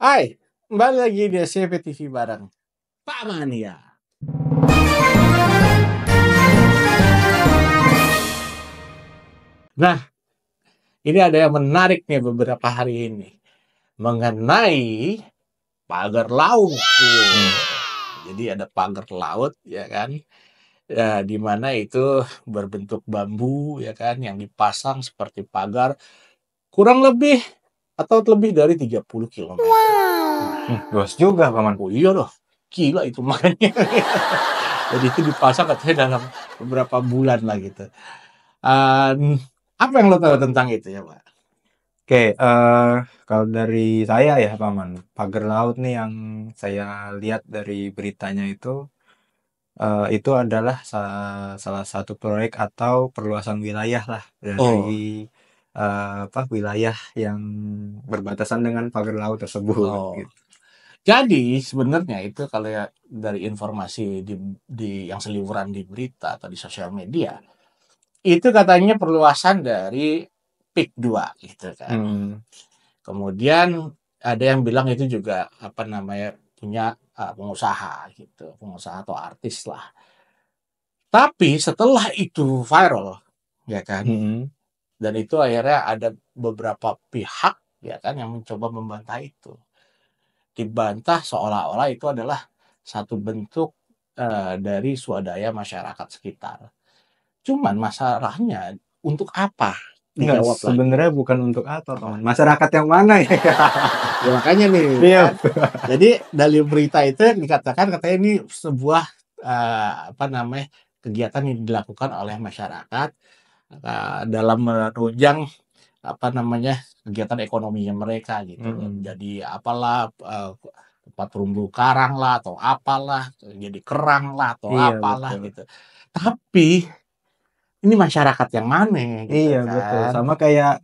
Hai, kembali lagi di SCP TV bareng Pak Mania. Nah, ini ada yang menarik nih beberapa hari ini mengenai pagar laut. Jadi ada pagar laut, ya kan? Ya, di mana itu berbentuk bambu, ya kan, yang dipasang seperti pagar kurang lebih atau lebih dari 30 km. Luas juga, Paman. Oh iya loh, gila itu makanya. Jadi itu dipasang katanya dalam beberapa bulan lah gitu. Apa yang lo tahu tentang itu ya, Pak? Oke, kalau dari saya ya, Paman, pagar laut nih yang saya lihat dari beritanya itu adalah salah satu proyek atau perluasan wilayah lah Oh, dari wilayah yang berbatasan dengan pagar laut tersebut oh. gitu. Jadi sebenarnya itu kalau ya dari informasi di yang seliweran di berita atau di sosial media, itu katanya perluasan dari PIK 2 gitu kan. Hmm. Kemudian ada yang bilang itu juga apa namanya punya pengusaha gitu, pengusaha atau artis lah. Tapi setelah itu viral, ya kan, Hmm. dan itu akhirnya ada beberapa pihak ya kan yang mencoba membantah itu. Dibantah seolah-olah itu adalah satu bentuk dari swadaya masyarakat sekitar. Cuman masalahnya untuk apa? Enggak, Dijawab lagi. sebenarnya bukan untuk apa, Apa? Paman. Masyarakat yang mana ya? Ya makanya nih Iya. kan. Jadi dari berita itu dikatakan katanya ini sebuah apa namanya kegiatan yang dilakukan oleh masyarakat dalam menunjang apa namanya kegiatan ekonominya mereka gitu loh. Hmm. Jadi apalah tempat terumbu karang lah atau apalah, jadi kerang lah atau Iya, apalah betul. gitu. Tapi ini masyarakat yang mana gitu Iya, betul. kan? Sama kayak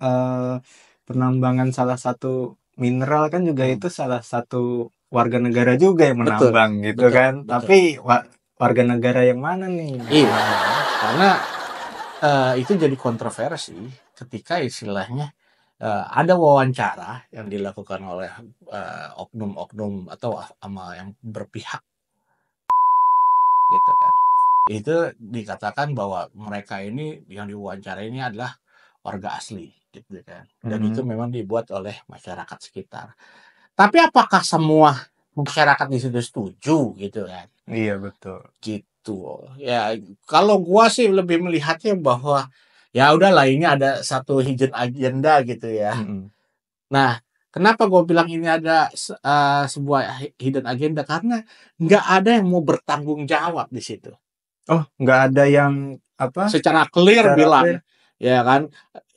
penambangan salah satu mineral kan juga Hmm, itu salah satu warga negara juga yang betul, menambang gitu betul, kan. betul. Tapi warga negara yang mana nih? Iya, karena itu jadi kontroversi ketika istilahnya ada wawancara yang dilakukan oleh oknum-oknum atau sama yang berpihak gitu kan. Itu dikatakan bahwa mereka ini yang diwawancara ini adalah warga asli gitu kan. Dan itu Mm-mm. memang dibuat oleh masyarakat sekitar. Tapi apakah semua masyarakat di situ setuju gitu kan? Iya, betul. Gitu. Ya kalau gua sih lebih melihatnya bahwa ya udahlah ini ada satu hidden agenda gitu ya. Mm-mm. Nah, kenapa gue bilang ini ada sebuah hidden agenda? Karena nggak ada yang mau bertanggung jawab di situ. Oh, nggak ada yang apa? Secara clear Secara clear. bilang, ya kan?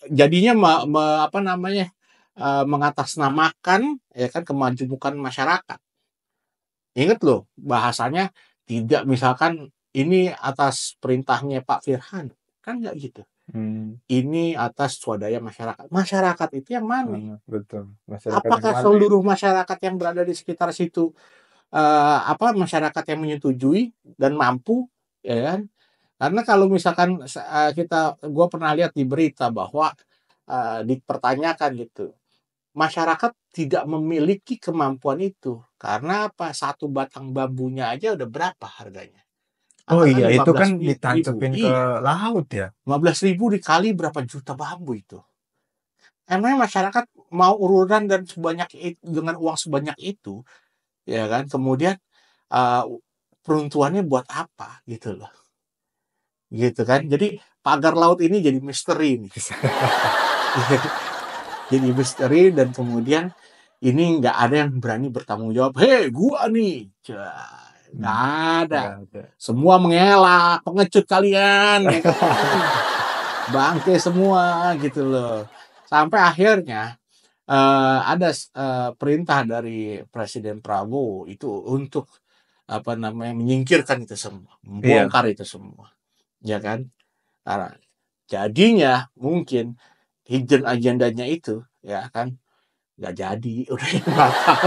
Jadinya apa namanya mengatasnamakan ya kan kemajemukan masyarakat. Ingat loh bahasanya tidak misalkan ini atas perintahnya Pak Firhan, kan nggak gitu. Hmm. Ini atas swadaya masyarakat. Masyarakat itu yang mana? Betul. Masyarakat yang Apakah mana itu? seluruh masyarakat yang berada di sekitar situ apa masyarakat yang menyetujui dan mampu, ya kan? Karena kalau misalkan gue pernah lihat di berita bahwa dipertanyakan gitu, masyarakat tidak memiliki kemampuan itu karena apa? Satu batang bambunya aja udah berapa harganya? Oh Katakan iya, lima itu belas kan ribu, ditancepin ke iya, laut ya. 15.000 dikali berapa juta bambu itu? Emangnya masyarakat mau urunan dan sebanyak itu dengan uang sebanyak itu, ya kan? Kemudian uh, peruntuannya buat apa gitu loh, gitu kan? Jadi pagar laut ini jadi misteri nih, jadi misteri dan kemudian ini nggak ada yang berani bertanggung jawab. Hei, gua nih, nggak Hmm. ada. Nggak ada. Semua mengelak, pengecut kalian, ya kan? Bangke semua gitu loh. Sampai akhirnya ada perintah dari Presiden Prabowo itu untuk apa namanya menyingkirkan itu semua, Iya. membongkar itu semua, ya kan? Nah, jadinya mungkin hidden agendanya itu, ya kan? Nggak jadi, udah batal.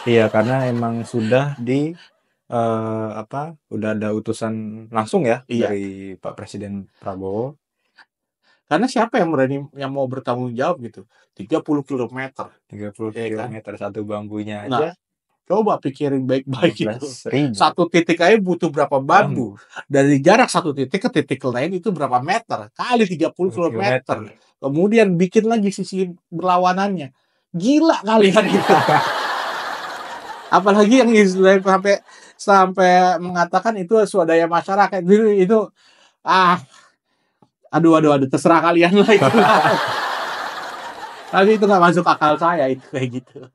Iya, karena emang sudah udah ada utusan langsung ya Iya, dari Pak Presiden Prabowo. Karena siapa yang berani yang mau bertanggung jawab gitu? 30 kilometer, 30 ya kan? kilometer satu bambunya Nah, aja coba pikirin baik-baik itu. 15.000 Satu titik aja butuh berapa bambu. bambu, Dari jarak satu titik ke titik lain itu berapa meter? Kali 30 kilometer. kilometer. Kemudian bikin lagi sisi berlawanannya. Gila kalian gitu. Apalagi yang Israel sampai sampai mengatakan itu swadaya masyarakat itu ah aduh terserah kalian lah itu. Tapi itu nggak masuk akal saya itu kayak gitu.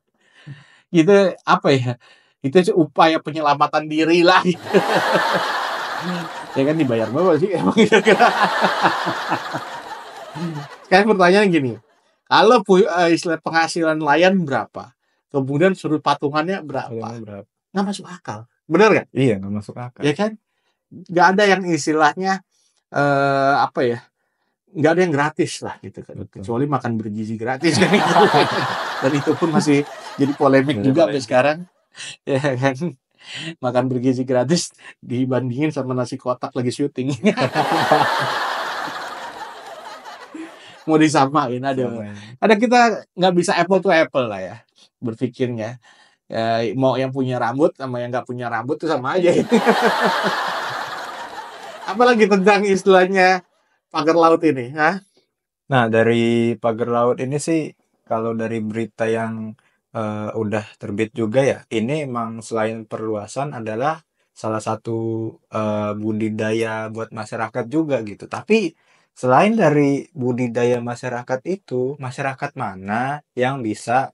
Itu apa ya? Itu upaya penyelamatan diri lah. Gitu. Ya kan dibayar berapa sih emang kira-kira? Sekarang pertanyaan gini, kalau istilah penghasilan nelayan berapa? Kemudian suruh patungannya berapa? Patungannya berapa? Nggak masuk akal. Benar nggak? Iya, nggak masuk akal. Ya kan? Nggak ada yang istilahnya apa ya? Nggak ada yang gratis lah gitu kan. Betul. Kecuali makan bergizi gratis kan. Dan itu pun masih jadi polemik juga sampai sekarang. Ya kan? Makan bergizi gratis dibandingin sama nasi kotak lagi syuting. Mau disamain, aduh. Samain. Ada kita nggak bisa apple to apple lah ya berpikirnya. Ya, mau yang punya rambut sama yang nggak punya rambut itu sama aja. Apalagi tentang istilahnya pagar laut ini, ha? Nah, dari pagar laut ini sih, kalau dari berita yang udah terbit juga ya, ini emang selain perluasan adalah salah satu budidaya buat masyarakat juga gitu. Tapi selain dari budidaya masyarakat itu, masyarakat mana yang bisa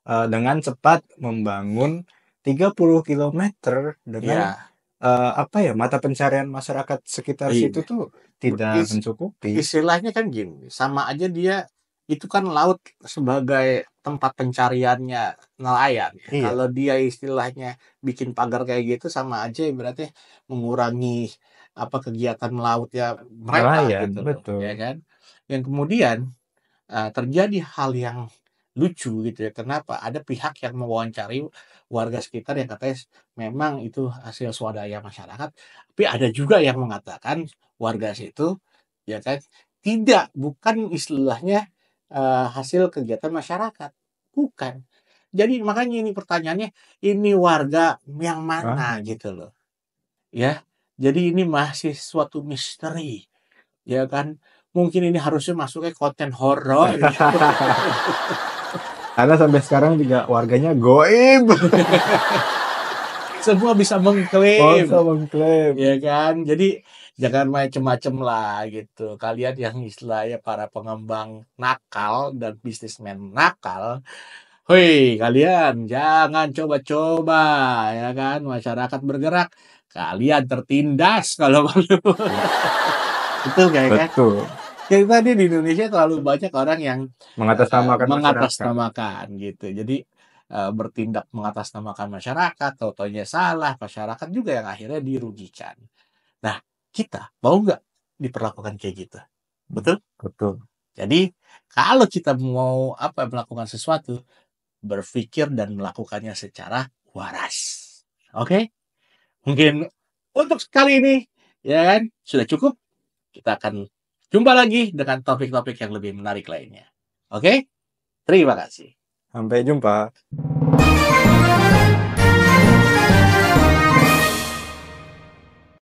dengan cepat membangun 30 kilometer dengan Ya, apa ya, mata pencarian masyarakat sekitar situ iya. tuh tidak mencukupi. Istilahnya kan gini, sama aja dia itu kan laut sebagai tempat pencariannya nelayan. Iya, Kalau dia istilahnya bikin pagar kayak gitu sama aja berarti mengurangi apa kegiatan lautnya mereka nelayan, gitu loh, betul. ya kan? Yang kemudian terjadi hal yang lucu gitu ya. Kenapa? Ada pihak yang mewawancari warga sekitar yang katanya memang itu hasil swadaya masyarakat, tapi ada juga yang mengatakan warga situ ya kan tidak, bukan istilahnya hasil kegiatan masyarakat, bukan. Jadi makanya ini pertanyaannya, ini warga yang mana Mana? gitu loh, ya. Jadi ini masih suatu misteri, ya kan. Mungkin ini harusnya masuknya konten horor. Karena sampai sekarang juga warganya goib. Semua bisa mengklaim, Masa mengklaim. ya kan. Jadi jangan macem-macem lah gitu. Kalian yang istilahnya para pengembang nakal dan bisnismen nakal, hei kalian jangan coba-coba ya kan masyarakat bergerak, kalian tertindas kalau perlu. Betul kayak kan? Betul. Kayak tadi di Indonesia terlalu banyak orang yang Mengatasnamakan masyarakat. mengatasnamakan gitu. Jadi bertindak mengatasnamakan masyarakat, tau-taunya salah, masyarakat juga yang akhirnya dirugikan. Nah, kita mau nggak diperlakukan kayak gitu? Betul? Betul. Jadi kalau kita mau apa melakukan sesuatu, berpikir dan melakukannya secara waras. Oke? Mungkin untuk kali ini ya kan sudah cukup. Kita akan jumpa lagi dengan topik-topik yang lebih menarik lainnya. Oke? Terima kasih. Sampai jumpa.